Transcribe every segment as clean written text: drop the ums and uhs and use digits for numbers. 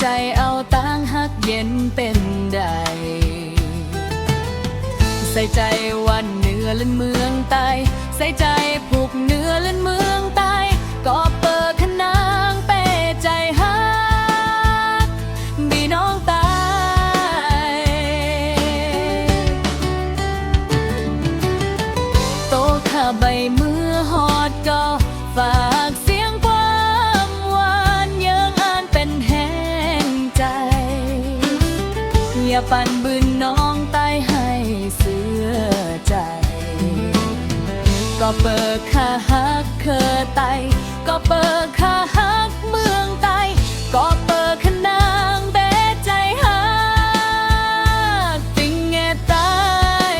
ใจเอาตั้งหักเย็นเป็นใดใส่ใจวันเหนือและเมืองใต้ใส่ใจผูกเหนือและเมืองใต้ก็เปิดขนางเป้ใจฮักบีน้องตายโตข้าใบมือหอดก็ฝากเสียงความหวานเยิงอ่านเป็นแห้งใจอย่าปั่นบืนน้องตายให้เสือใจก็เปิดข้าฮักเคอไตก็เปิดข้าฮักเมืองไตก็เปิดขนางเบใจฮักติงแงตาย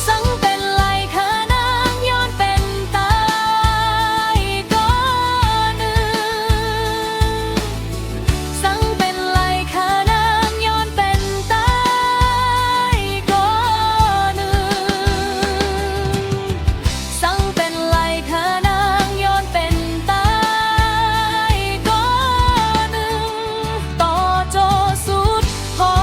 สังเป็นไหลขานางย้อนเป็นตายก็หนึ่งสังเป็นไหลขานางย้อนเป็นตายก็หนึ่งสังเป็นไหลขานางย้อนเป็นตายก็หนึ่งต่อโจสุดพอ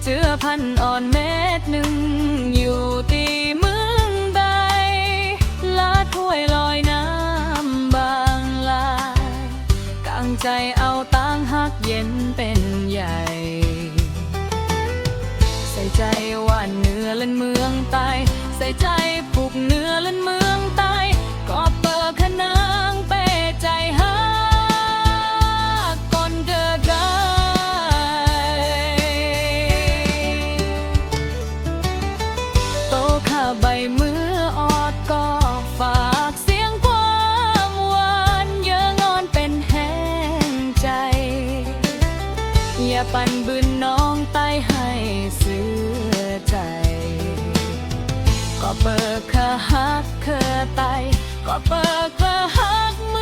เจือพันอ่อนเม็ดหนึ่งอยู่ตีเมืองใดลาดถ้วยลอยน้ำบางลายกางใจเอาตั้งหักเย็นเป็นใหญ่ใส่ใจว่าเหนือและเมืองใต้ใส่ใจผูกเหนือและเมืองใต้ก็เปิดขนางเป้ใจฮักก่อนเดือกได้โตข้าใบมือออดก็ฝากเสียงความหวานเยิงอ่อนเป็นแห้งใจอย่าปั่นบืนน้องตายให้เสือใจก็เปิดข้าฮักเคอไตก็เปิดข้าฮักมื